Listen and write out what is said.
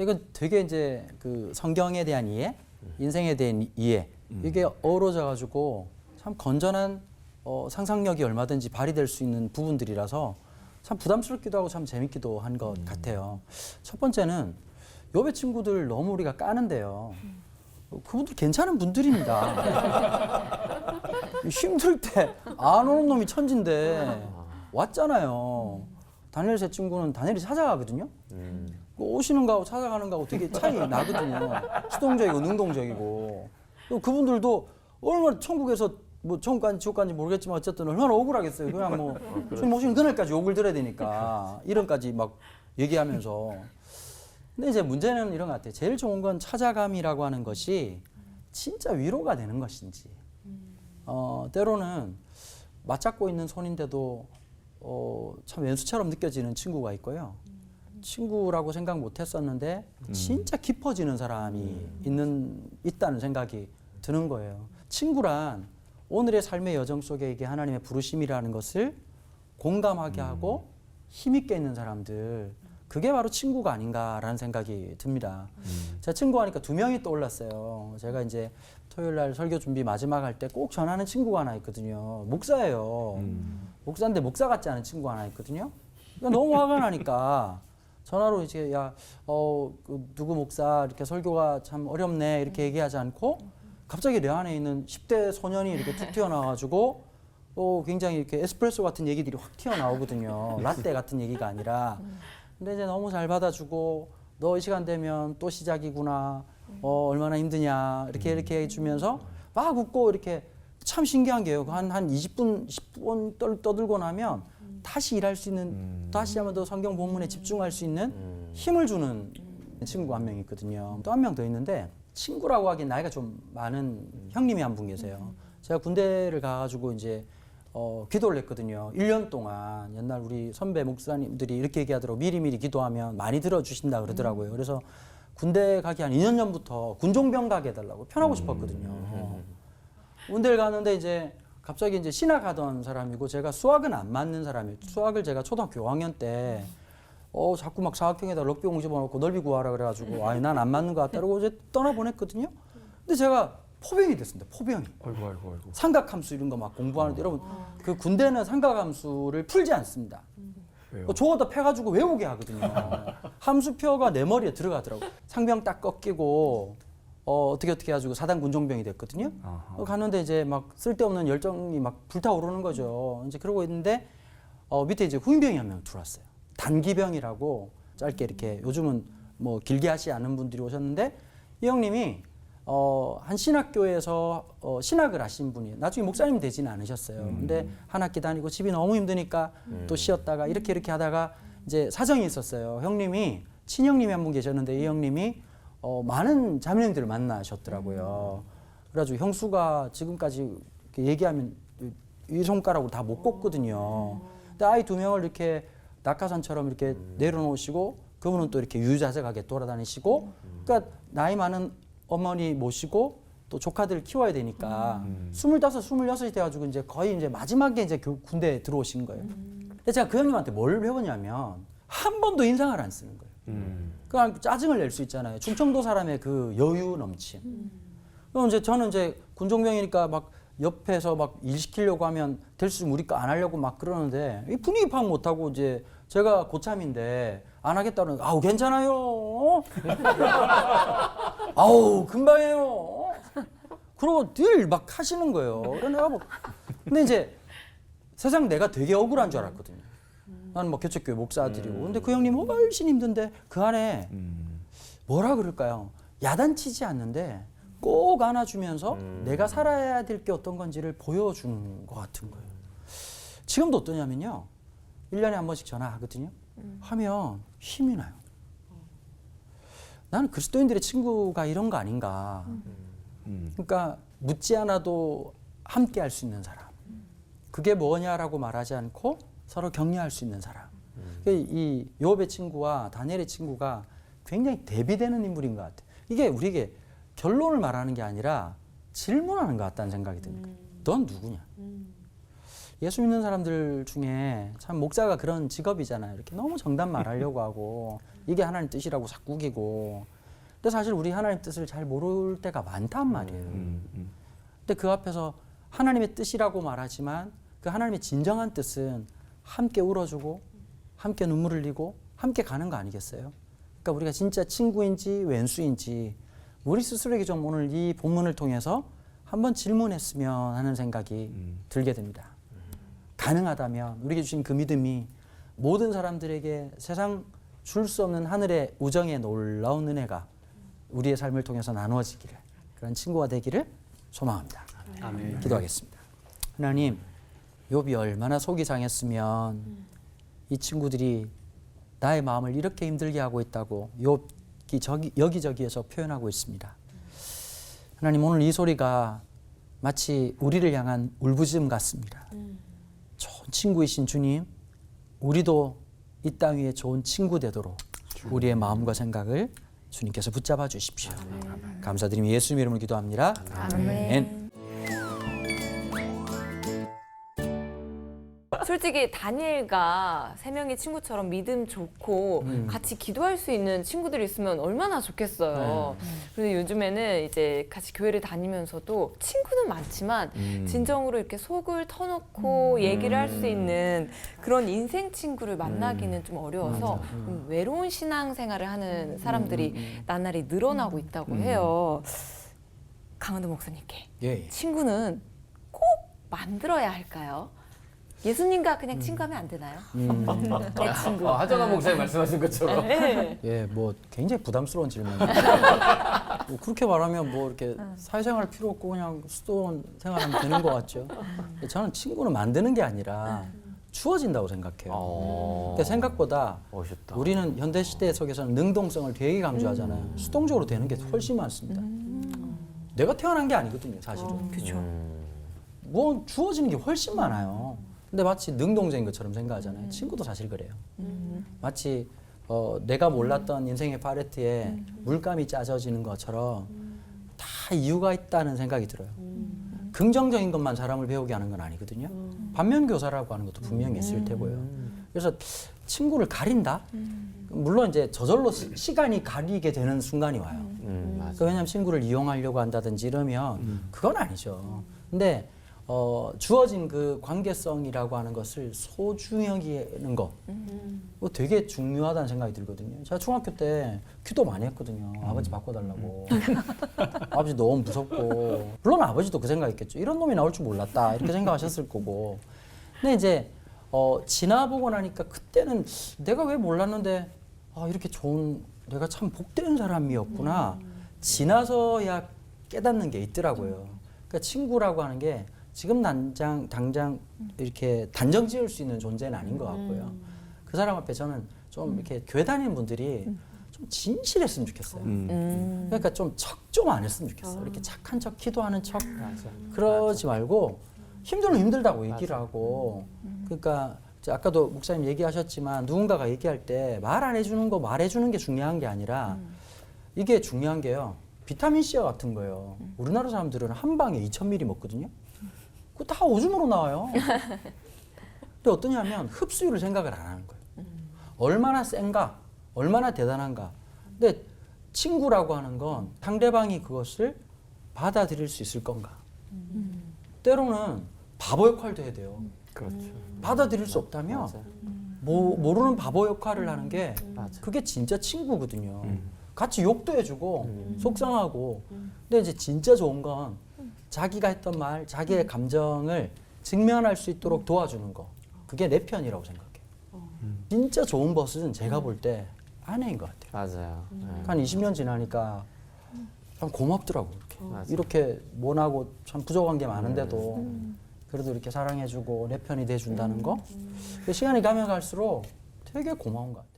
이건 되게 이제 그 성경에 대한 이해, 인생에 대한 이해 이게 어우러져 가지고 참 건전한 상상력이 얼마든지 발휘될 수 있는 부분들이라서 참 부담스럽기도 하고 참 재밌기도 한 것 같아요. 첫 번째는 욥의 친구들 너무 우리가 까는데요. 그분들 괜찮은 분들입니다. 힘들 때 안 오는 놈이 천진데 왔잖아요. 다니엘 제 친구는 다니엘이 찾아가거든요. 오시는 거하고 찾아가는 거하고 되게 차이 나거든요. 수동적이고 능동적이고. 그분들도 얼마나 천국에서 뭐 천국 간지 지옥 간지 모르겠지만 어쨌든 얼마나 억울하겠어요. 그냥 뭐 주님 오시는 그날까지 욕을 들어야 되니까 이름까지 막 얘기하면서. 근데 이제 문제는 이런 것 같아요. 제일 좋은 건 찾아감이라고 하는 것이 진짜 위로가 되는 것인지. 때로는 맞잡고 있는 손인데도 참 왼수처럼 느껴지는 친구가 있고요. 친구라고 생각 못 했었는데 진짜 깊어지는 사람이 있다는 생각이 드는 거예요. 친구란 오늘의 삶의 여정 속에 이게 하나님의 부르심이라는 것을 공감하게 하고 힘있게 있는 사람들, 그게 바로 친구가 아닌가라는 생각이 듭니다. 제가 친구 하니까 2명이 떠올랐어요. 제가 이제 토요일 날 설교 준비 마지막 할 때 꼭 전하는 친구가 하나 있거든요. 목사예요. 목사인데 목사 같지 않은 친구가 하나 있거든요. 그러니까 너무 화가 나니까 전화로 이제 그 누구 목사 이렇게 설교가 참 어렵네 이렇게 얘기하지 않고 갑자기 내 안에 있는 10대 소년이 이렇게 툭 튀어나와가지고 굉장히 이렇게 에스프레소 같은 얘기들이 확 튀어나오거든요. 라떼 같은 얘기가 아니라. 근데 이제 너무 잘 받아주고 너 이 시간 되면 또 시작이구나. 얼마나 힘드냐 이렇게 해주면서 막 웃고 이렇게 참 신기한 게요. 한 20분, 10분 떠들고 나면 다시 일할 수 있는, 다시 한번 더 성경 본문에 집중할 수 있는 힘을 주는 친구가 한 명 있거든요. 또 한 명 더 있는데 친구라고 하기엔 나이가 좀 많은 형님이 한 분 계세요. 제가 군대를 가가지고 이제 기도를 했거든요. 1년 동안 옛날 우리 선배 목사님들이 이렇게 얘기하더라고요. 미리미리 기도하면 많이 들어주신다 그러더라고요. 그래서 군대 가기 한 2년 전부터 군종병 가게 해달라고 편하고 싶었거든요. 군대를 가는데 이제 갑자기 이제 신학 하던 사람이고 제가 수학은 안 맞는 사람이에요. 수학을 제가 초등학교 5학년 때 자꾸 막 사각형에다 럭비공 집어넣고 넓이 구하라 그래가지고 난 안 맞는 것 같다 그러고 이제 떠나보냈거든요. 근데 제가 포병이 됐습니다. 포병이. 아이고. 삼각함수 이런 거 막 공부하는데 여러분 그 군대는 삼각함수를 풀지 않습니다. 왜요? 저거다 패가지고 외우게 하거든요. 함수표가 내 머리에 들어가더라고. 상병 딱 꺾이고 어떻게 해가지고 사단 군종병이 됐거든요. 갔는데 이제 막 쓸데없는 열정이 막 불타오르는 거죠. 이제 그러고 있는데 밑에 이제 후임병이 한 명 들어왔어요. 단기병이라고 짧게 이렇게 요즘은 뭐 길게 하지 않은 분들이 오셨는데 이 형님이 한 신학교에서 신학을 하신 분이 나중에 목사님 되지는 않으셨어요. 근데 한 학기 다니고 집이 너무 힘드니까 또 쉬었다가 이렇게 하다가 이제 사정이 있었어요. 형님이 친형님이 한 분 계셨는데 이 형님이 많은 자매님들을 만나셨더라고요. 그래가지고 형수가 지금까지 이렇게 얘기하면 이 손가락으로 다 못 꼽거든요. 근데 아이 2명을 이렇게 낙하산처럼 이렇게 내려놓으시고 그분은 또 이렇게 유유자적하게 돌아다니시고 그러니까 나이 많은 어머니 모시고 또 조카들 키워야 되니까 25, 26이 돼가지고 이제 거의 이제 마지막에 이제 군대에 들어오신 거예요. 근데 제가 그 형님한테 뭘 배웠냐면 한 번도 인상을 안 쓰는 거예요. 그러니까 짜증을 낼 수 있잖아요. 충청도 사람의 그 여유 넘침. 그럼 이제 저는 이제 군종병이니까 막 옆에서 막 일 시키려고 하면 될 수 있으면 우리 거 안 하려고 막 그러는데 이 분위기 파악 못하고 이제 제가 고참인데 안 하겠다는 아우 괜찮아요. 아우 금방 해요. 그러고 늘 막 하시는 거예요. 그래서 내가 뭐 근데 이제 세상 내가 되게 억울한 줄 알았거든요. 나는 뭐 개척교회 목사들이고 근데 그 형님 훨씬 힘든데 그 안에 뭐라 그럴까요? 야단치지 않는데 꼭 안아주면서 내가 살아야 될 게 어떤 건지를 보여주는 것 같은 거예요. 지금도 어떠냐면요. 1년에 한 번씩 전화하거든요. 하면 힘이 나요. 나는 그리스도인들의 친구가 이런 거 아닌가. 그러니까 묻지 않아도 함께 할 수 있는 사람. 그게 뭐냐라고 말하지 않고 서로 격려할 수 있는 사람. 이 욥의 친구와 다니엘의 친구가 굉장히 대비되는 인물인 것 같아요. 이게 우리에게 결론을 말하는 게 아니라 질문하는 것 같다는 생각이 듭니다. 넌 누구냐? 예수 믿는 사람들 중에 참 목사가 그런 직업이잖아요. 이렇게 너무 정답 말하려고 하고 이게 하나님 뜻이라고 자꾸 우기고. 근데 사실 우리 하나님 뜻을 잘 모를 때가 많단 말이에요. 근데 그 앞에서 하나님의 뜻이라고 말하지만 그 하나님의 진정한 뜻은 함께 울어주고 함께 눈물 흘리고 함께 가는 거 아니겠어요? 그러니까 우리가 진짜 친구인지 왼수인지 우리 스스로에게 좀 오늘 이 본문을 통해서 한번 질문했으면 하는 생각이 들게 됩니다. 가능하다면 우리에게 주신 그 믿음이 모든 사람들에게 세상 줄 수 없는 하늘의 우정의 놀라운 은혜가 우리의 삶을 통해서 나누어지기를, 그런 친구가 되기를 소망합니다. 아멘. 기도하겠습니다. 하나님, 욥이 얼마나 속이 상했으면 이 친구들이 나의 마음을 이렇게 힘들게 하고 있다고 욥이 여기저기에서 표현하고 있습니다. 하나님, 오늘 이 소리가 마치 우리를 향한 울부짖음 같습니다. 좋은 친구이신 주님, 우리도 이 땅 위에 좋은 친구 되도록 우리의 마음과 생각을 주님께서 붙잡아 주십시오. 감사드리며 예수님 이름으로 기도합니다. 아멘. 솔직히 다니엘과 세 명의 친구처럼 믿음 좋고 같이 기도할 수 있는 친구들이 있으면 얼마나 좋겠어요. 그런데 요즘에는 이제 같이 교회를 다니면서도 친구는 많지만 진정으로 이렇게 속을 터놓고 얘기를 할 수 있는 그런 인생 친구를 만나기는 좀 어려워서 좀 외로운 신앙생활을 하는 사람들이 나날이 늘어나고 있다고 해요. 강원도 목사님께 예. 친구는 꼭 만들어야 할까요? 예수님과 그냥 친구하면 안 되나요? 내 친구. 하정아 목사님 말씀하신 것처럼. 네. 예, 뭐 굉장히 부담스러운 질문이에요. 뭐 그렇게 말하면 뭐 이렇게 사회생활 필요 없고 그냥 수도원 생활하면 되는 것 같죠. 저는 친구는 만드는 게 아니라 주어진다고 생각해요. 근데 생각보다 멋있다. 우리는 현대 시대 속에서는 능동성을 되게 강조하잖아요. 수동적으로 되는 게 훨씬 많습니다. 내가 태어난 게 아니거든요, 사실은. 그렇죠. 뭐 주어지는 게 훨씬 많아요. 근데 마치 능동적인 것처럼 생각하잖아요. 친구도 사실 그래요. 마치 내가 몰랐던 인생의 팔레트에 물감이 짜져지는 것처럼 다 이유가 있다는 생각이 들어요. 긍정적인 것만 사람을 배우게 하는 건 아니거든요. 반면교사라고 하는 것도 분명히 있을 테고요. 그래서 친구를 가린다? 물론 이제 저절로 시간이 가리게 되는 순간이 와요. 왜냐하면 친구를 이용하려고 한다든지 이러면 그건 아니죠. 근데 주어진 그 관계성이라고 하는 것을 소중히 여기는 거, 그거 되게 중요하다는 생각이 들거든요. 제가 중학교 때 기도 많이 했거든요. 아버지 바꿔달라고. 아버지 너무 무섭고. 물론 아버지도 그 생각했겠죠. 이런 놈이 나올 줄 몰랐다. 이렇게 생각하셨을 거고. 근데 이제 지나보고 나니까 그때는 내가 왜 몰랐는데 이렇게 좋은, 내가 참 복된 사람이었구나. 지나서야 깨닫는 게 있더라고요. 그러니까 친구라고 하는 게 지금 당장 이렇게 단정 지을 수 있는 존재는 아닌 것 같고요. 그 사람 앞에 저는 좀 이렇게 교회 다니는 분들이 좀 진실했으면 좋겠어요. 그러니까 좀 척 좀 안 했으면 좋겠어요. 이렇게 착한 척, 기도하는 척 그러지 말고 힘들면 힘들다고 얘기를 하고. 그러니까 아까도 목사님 얘기하셨지만 누군가가 얘기할 때 말 안 해주는 거 말해주는 게 중요한 게 아니라 이게 중요한 게요. 비타민 C와 같은 거예요. 우리나라 사람들은 한 방에 2,000ml 먹거든요. 그거 다 오줌으로 나와요. 근데 어떠냐면 흡수율을 생각을 안 하는 거예요. 얼마나 센가, 얼마나 대단한가. 근데 친구라고 하는 건 상대방이 그것을 받아들일 수 있을 건가. 때로는 바보 역할도 해야 돼요. 그렇죠. 받아들일 수 없다면 모르는 바보 역할을 하는 게 그게 진짜 친구거든요. 같이 욕도 해주고 속상하고. 근데 이제 진짜 좋은 건 자기가 했던 말, 자기의 감정을 직면할 수 있도록 도와주는 거. 그게 내 편이라고 생각해요. 진짜 좋은 버스는 제가 볼 때 아내인 것 같아요. 맞아요. 한 20년 지나니까 참 고맙더라고요. 맞아요. 이렇게 모나고 참 부족한 게 많은데도 그래도 이렇게 사랑해주고 내 편이 돼준다는 거. 시간이 가면 갈수록 되게 고마운 것 같아요.